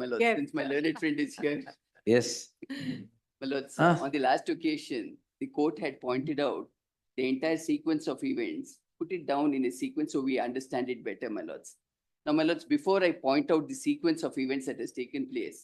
my lord, Yeah. since my learned friend is here. Yes. My lord, Ah. on the last occasion, the court had pointed out the entire sequence of events, put it down in a sequence so we understand it better, my lords. Now, my lords, before I point out the sequence of events that has taken place,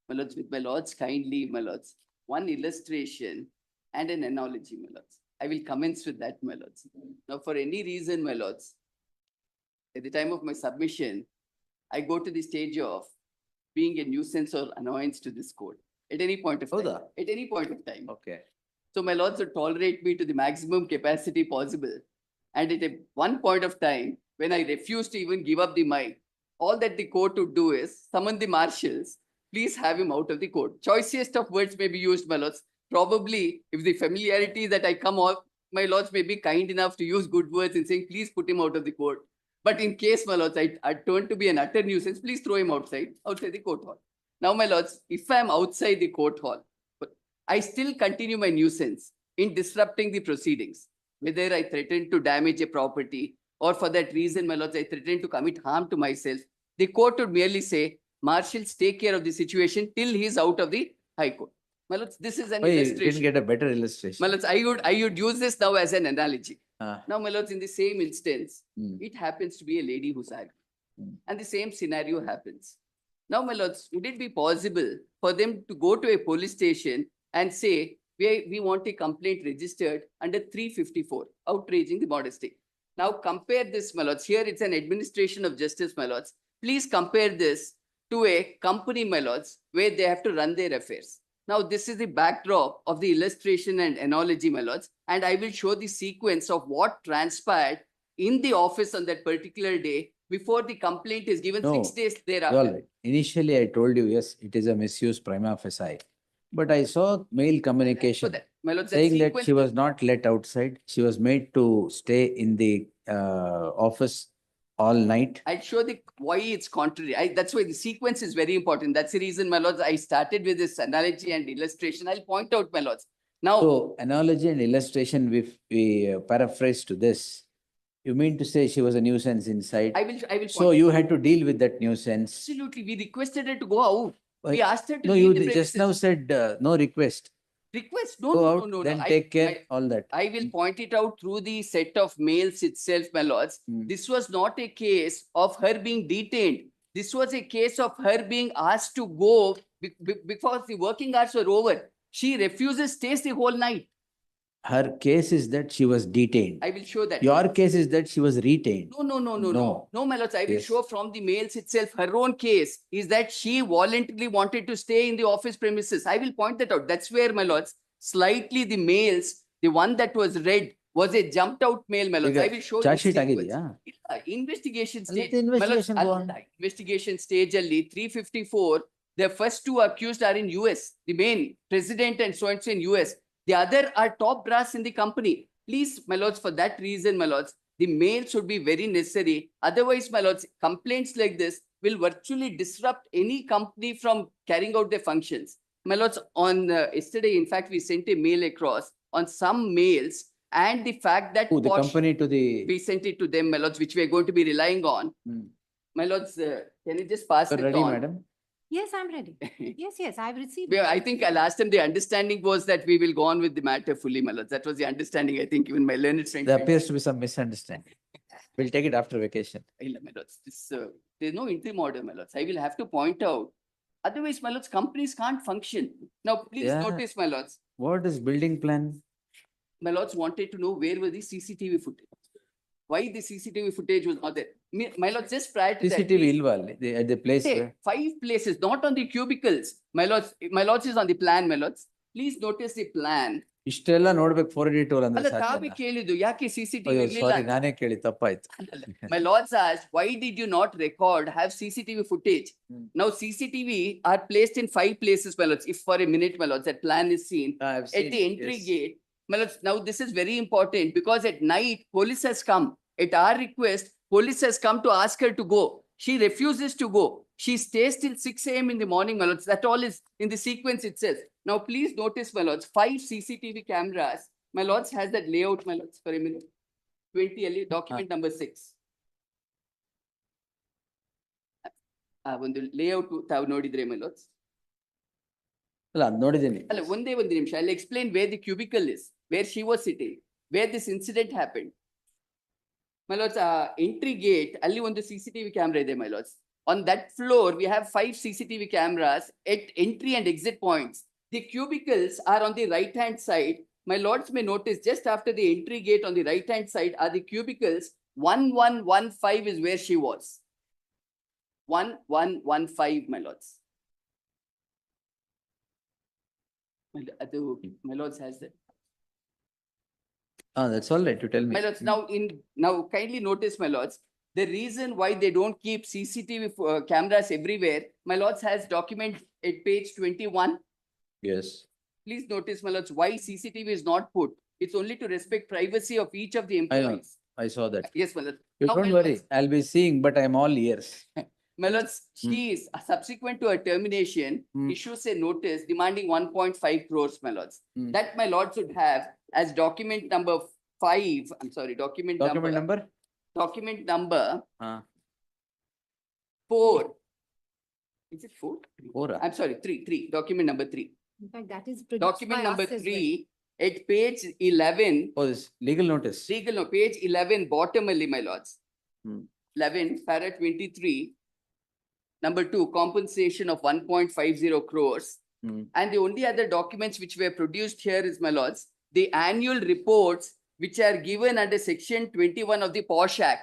my lords, with my lords kindly, my lords, one illustration and an analogy, my lords. I will commence with that, my lords. Now, for any reason, my lords, at the time of my submission, I go to the stage of being a nuisance or annoyance to this court at any point of time. Howda? At any point of time. Okay. So my lords would tolerate me to the maximum capacity possible. And at one point of time, when I refused to even give up the mic, all that the court would do is summon the marshals, please have him out of the court. Choicest of words may be used, my lords. Probably, if the familiarity that I come off, my lords may be kind enough to use good words in saying, please put him out of the court. But in case, my lords, I turn to be an utter nuisance, please throw him outside the court hall. Now, my lords, if I'm outside the court hall, I still continue my nuisance in disrupting the proceedings. Whether I threaten to damage a property or for that reason, my lords, I threaten to commit harm to myself, the court would merely say, marshals, take care of the situation till he's out of the high court. My lords, this is an Why you illustration. didn't get a better illustration? My lords, I would use this now as an analogy. Ah. Now, my lords, in the same instance, Hmm. it happens to be a lady who's angry. Hmm. And the same scenario happens. Now, my lords, would it be possible for them to go to a police station and say, we want a complaint registered under 354, outraging the modesty? Now, compare this, my lords. Here, it's an administration of justice, my lords. Please compare this to a company, my lords, where they have to run their affairs. Now, this is the backdrop of the illustration and analogy, my lords, and I will show the sequence of what transpired in the office on that particular day before the complaint is given No, 6 days You're thereafter. all right. Initially, I told you, yes, it is a misuse prima facie. But I saw mail So communication that, my lords, that saying that sequence, she was not let outside. She was made to stay in the office all night. I'll show the why it's contrary. That's why the sequence is very important. That's the reason, my lords, I started with this analogy and illustration. I'll point out, my lords. Now, So analogy and illustration, if we paraphrase to this, you mean to say she was a nuisance inside? I will. So point you out. had to deal with that nuisance. Absolutely, we requested her to go out. Why- We asked her to No, leave you the just premises. now said no request. Request? No, Go no, out, no, no. then no. take care, all that. I will point it out through the set of mails itself, my lords. Hmm. This was not a case of her being detained. This was a case of her being asked to go because the working hours were over. She refuses, stays the whole night. Her case is that she was detained. I will show that. Your case is that she was retained. No, my lords. I will Yes. show from the mails itself. Her own case is that she voluntarily wanted to stay in the office premises. I will point that out. That's where, my lords, slightly the mails, the one that was read was a jumped out mail, my lords. I will show Charge the sheet sequence. ಆಗಿದೆಯಾ? Investigation Let stage. the My lords, investigation go on. investigation stage ಅಲ್ಲಿ 354. The first two accused are in US. The main president and so and so in US. The other are top brass in the company. Please, my lords, for that reason, my lords, the mail should be very necessary. Otherwise, my lords, complaints like this will virtually disrupt any company from carrying out their functions. My lords, on yesterday, in fact, we sent a mail across on some mails and the fact that Who, the company to the, we sent it to them, my lords, which we are going to be relying on. Hmm. My lords, can you just pass You're it ready, on? madam? Yes, I'm ready. Yes, I've received Yeah, it. I think last time the understanding was that we will go on with the matter fully, my lords. That was the understanding, I think, even my learned friend. There appears to be some misunderstanding. We'll take it after vacation. My lords, there's no interim order, my lords. I will have to point out. Otherwise, my lords, companies can't function. Now, please Yeah. notice, my lords. What is building plan? My lords wanted to know where were the CCTV footage. Why the CCTV footage was not there. My lords, just prior to that. CCTV please- ilva ಅಲ್ಲಿ, at the place Say, where? 5 places, not on the cubicles. My lords is on the plan, my lords. Please notice the plan. ಇಷ್ಟೆಲ್ಲ ನೋಡ್ಬೇಕು 482 ಅಂದ್ರೆ ಅಲ್ಲ ಸಾಧ್ಯನಾ? ತಾವೇ ಕೇಳಿದ್ದು ಯಾಕೆ CCTV ಅಯ್ಯೋ ಇರ್ಲಿಲ್ಲ ಸಾರಿ ಅಂತ? ನಾನೇ ಕೇಳಿ ತಪ್ಪಾಯ್ತು. My lords asked, why did you not record, have CCTV footage? Hmm. Now CCTV are placed in 5 places, my lords. If for a minute, my lords, that plan is seen I've at the seen, entry yes. gate. My lords, now this is very important because at night, police has come. At our request, police has come to ask her to go. She refuses to go. She stays till 6 a.m. in the morning, my lords. That all is in the sequence itself. Now, please notice, my lords, 5 CCTV cameras. My lords has that layout, my lords, for a minute. 20 LE, document number 6. ಆ ಒಂದು layout ತಾವು ನೋಡಿದ್ರೆ my lords. ಅಲ್ಲ ಅದ್ ನೋಡಿದ್ದೀನಿ. ಅಲ್ಲ ಒಂದೇ ಒಂದು ನಿಮಿಷ. I'll explain where the cubicle is, where she was sitting, where this incident happened. My lords, entry gate ಅಲ್ಲಿ ಒಂದು CCTV camera ಇದೆ my lords. On that floor we have 5 CCTV cameras at entry and exit points. The cubicles are on the right hand side. My lords may notice just after the entry gate on the right hand side are the cubicles. 1115 is where she was. 1115 my lords. My lords has that. That's all right, you tell me. My lords, now kindly notice, my lords, the reason why they don't keep CCTV cameras everywhere, my lords has document at page 21. Yes. Please notice, my lords, why CCTV is not put. It's only to respect privacy of each of the I know. employees. I saw that. Yes, my lords. You Now, don't my worry, lords, I'll be seeing, but I'm all ears. My lords, she is subsequent to her termination, Hmm. issues a notice demanding 1.5 crores, my lords. Hmm. That my lords should have as document number 5. I'm sorry, document Number? document number Ah, 4. Is it 4? Ora. I'm sorry, 3. Document number 3. In fact, that is produced Document by number us as 3 at page 11. Oh, this legal notice. Legal no, page 11, bottom only, my lords. Hmm. 11, para 23. Number 2, compensation of 1.50 crores. Hmm. And the only other documents which were produced here is, my lords, the annual reports which are given under section 21 of the POSH Act.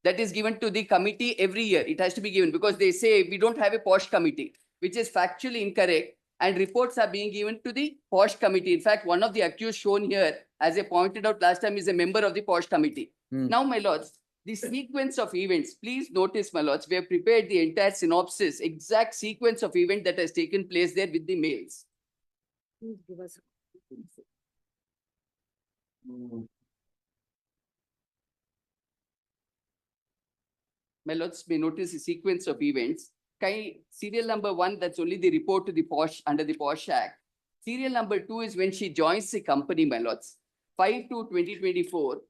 That is given to the committee every year. It has to be given because they say we don't have a POSH committee, which is factually incorrect. And reports are being given to the POSH committee. In fact, one of the accused shown here, as I pointed out last time, is a member of the POSH committee. Hmm. Now, my lords, the sequence of events, please notice, my lords, we have prepared the entire synopsis, exact sequence of event that has taken place there with the mails. Please give us. My lords may notice the sequence of events. Serial number 1, that's only the report to the POSH under the POSH Act. Serial number 2 is when she joins the company, my lords. 5/2/2024.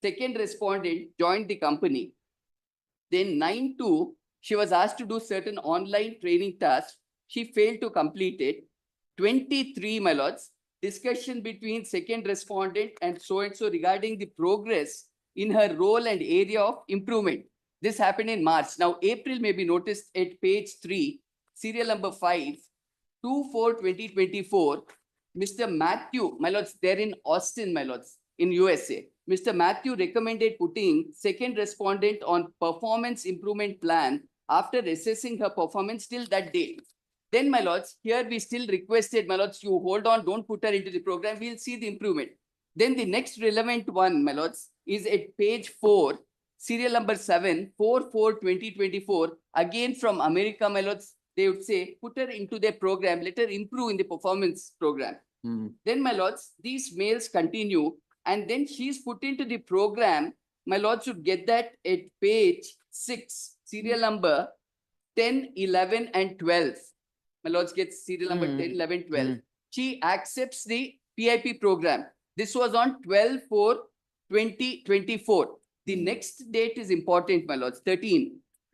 Second respondent joined the company. Then 9/2, she was asked to do certain online training tasks. She failed to complete it. 23, my lords, discussion between second respondent and so regarding the progress in her role and area of improvement. This happened in March. Now, April may be noticed at page 3, serial number 5, 2/4/2024. Mr. Matthew, my lords, they're in Austin, my lords, in USA. Mr. Matthew recommended putting second respondent on performance improvement plan after assessing her performance till that date. Then, my lords, here we still requested, my lords, you hold on, don't put her into the program. We'll see the improvement. Then the next relevant one, my lords, is at page 4, serial number 7, 4/4/2024. Again from America, my lords, they would say, put her into their program, let her improve in the performance program. Hmm. Then, my lords, these mails continue, and then she's put into the program. My lords should get that at page 6, serial number 10, 11, and 12. My lords gets serial number 10, 11, 12. She accepts the PIP program. This was on 12/4/2024. The next date is important, my lords, 13.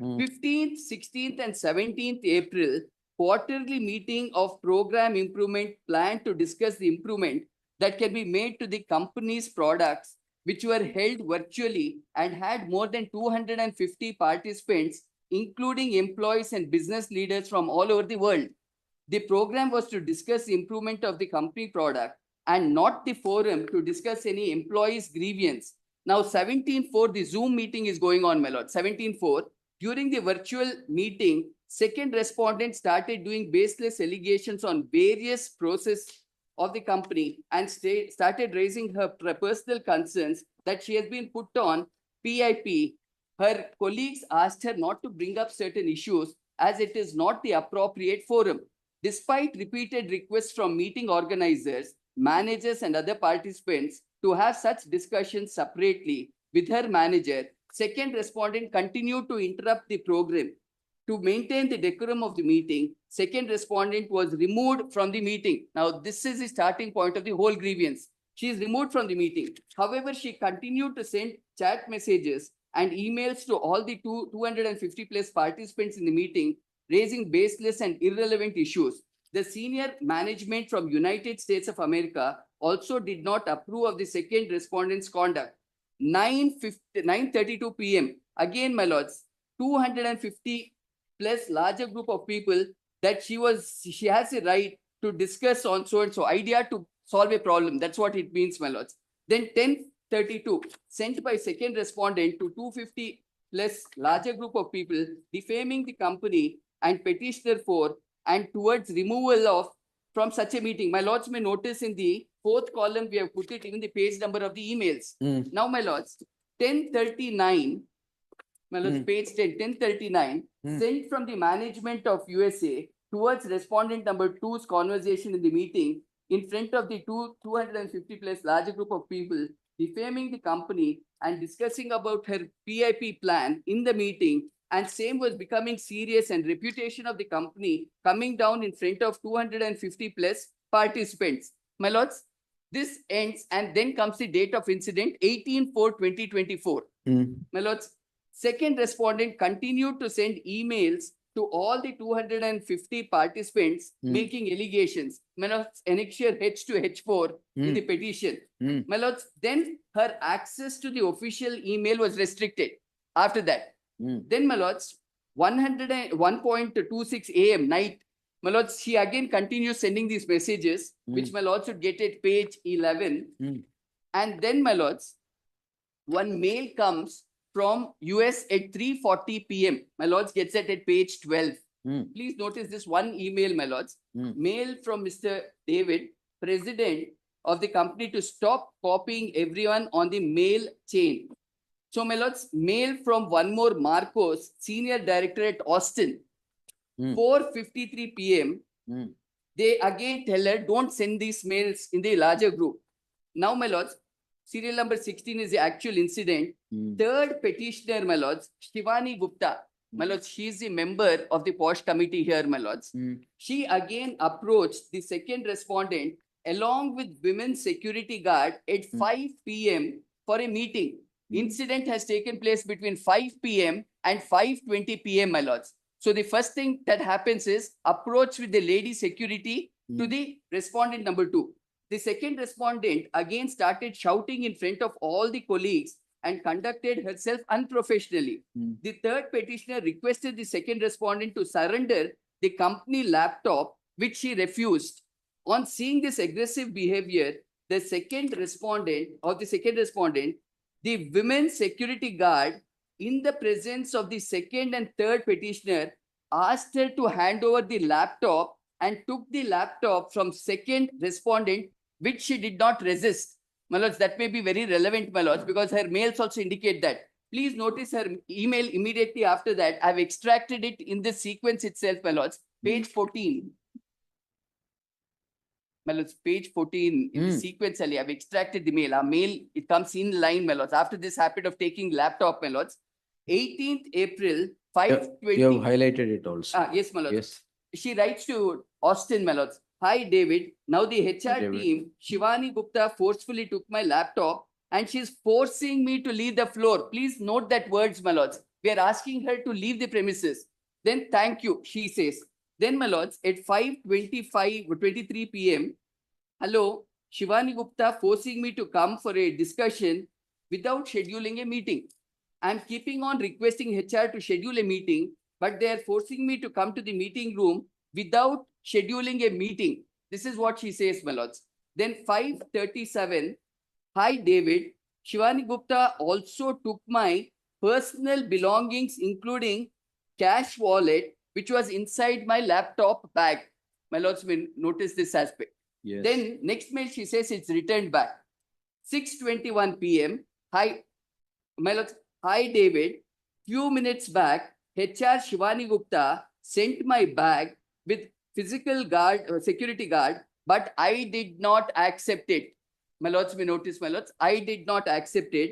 15th, 16th, and 17th April, quarterly meeting of program improvement plan to discuss the improvement that can be made to the company's products, which were held virtually and had more than 250 participants, including employees and business leaders from all over the world. The program was to discuss the improvement of the company product and not the forum to discuss any employees' grievance. Now, 17/4, the Zoom meeting is going on, my lord. 17/4, during the virtual meeting, second respondent started doing baseless allegations on various processes of the company and started raising her personal concerns that she has been put on PIP. Her colleagues asked her not to bring up certain issues as it is not the appropriate forum. Despite repeated requests from meeting organizers, managers, and other participants to have such discussions separately with her manager, second respondent continued to interrupt the program. To maintain the decorum of the meeting, second respondent was removed from the meeting. Now, this is the starting point of the whole grievance. She is removed from the meeting. However, she continued to send chat messages and emails to all the 250 plus participants in the meeting, raising baseless and irrelevant issues. The senior management from United States of America also did not approve of the second respondent's conduct. 9:32 p.m. Again, my lords, 250 plus larger group of people that she has a right to discuss on so and so idea to solve a problem. That's what it means, my lords. Then 10:32 sent by second respondent to 250 plus larger group of people defaming the company and petitioner for and towards removal of from such a meeting. My lords may notice in the fourth column, we have put it even the page number of the emails. Now, my lords, 10:39, my lords, page 10, 10:39, sent from the management of USA towards respondent number 2's conversation in the meeting in front of the 250 plus larger group of people, defaming the company and discussing about her PIP plan in the meeting, and same was becoming serious and reputation of the company coming down in front of 250 plus participants. My lords, this ends and then comes the date of incident 18/4/2024. My lords, second respondent continued to send emails to all the 250 participants making allegations. My lords, annexure H to H4 in the petition. My lords, then her access to the official email was restricted. After that, then my lords, 1:26 a.m. night, my lords, she again continues sending these messages, which my lords should get at page 11. And then, my lords, one mail comes from US at 3:40 p.m. My lords gets it at page 12. Please notice this one email, my lords. Mail from Mr. David, president of the company, to stop copying everyone on the mail chain. So, my lords, mail from one more Marcos, senior director at Austin, 4:53 p.m. They again tell her, don't send these mails in the larger group. Now, my lords, serial number 16 is the actual incident. Third petitioner, my lords, Shivani Gupta. My lords, she is a member of the POSH committee here, my lords. She again approached the second respondent along with women's security guard at 5 p.m. for a meeting. Incident has taken place between 5 p.m. and 5:20 p.m., my lords. So the first thing that happens is approach with the lady security to the respondent number 2. The second respondent again started shouting in front of all the colleagues and conducted herself unprofessionally. The third petitioner requested the second respondent to surrender the company laptop, which she refused. On seeing this aggressive behavior, the second respondent, the women's security guard, in the presence of the second and third petitioner, asked her to hand over the laptop and took the laptop from second respondent, which she did not resist. My lords, that may be very relevant, my lords, because her mails also indicate that. Please notice her email immediately after that. I've extracted it in the sequence itself, my lords. Page 14. My lords, page 14 in the sequence, Ali, I've extracted the mail. Our mail, it comes in line, my lords. After this habit of taking laptop, my lords, 18th April, 5:20. You have highlighted it also. Yes, my lords. Yes. She writes to Austin, my lords. Hi, David. Now the HR team, Shivani Gupta, forcefully took my laptop and she's forcing me to leave the floor. Please note that words, my lords. We are asking her to leave the premises. Then thank you, she says. Then, my lords, at 5:23 p.m., hello, Shivani Gupta forcing me to come for a discussion without scheduling a meeting. I'm keeping on requesting HR to schedule a meeting, but they are forcing me to come to the meeting room without scheduling a meeting. This is what she says, my lords. Then 5:37, hi, David. Shivani Gupta also took my personal belongings, including cash wallet, which was inside my laptop bag. My lords may notice this aspect. Yes. Then next mail, she says it's returned back. 6:21 p.m. Hi, my lords. Hi, David. Few minutes back, HR Shivani Gupta sent my bag with physical guard, security guard, but I did not accept it. My lords may notice, my lords, I did not accept it.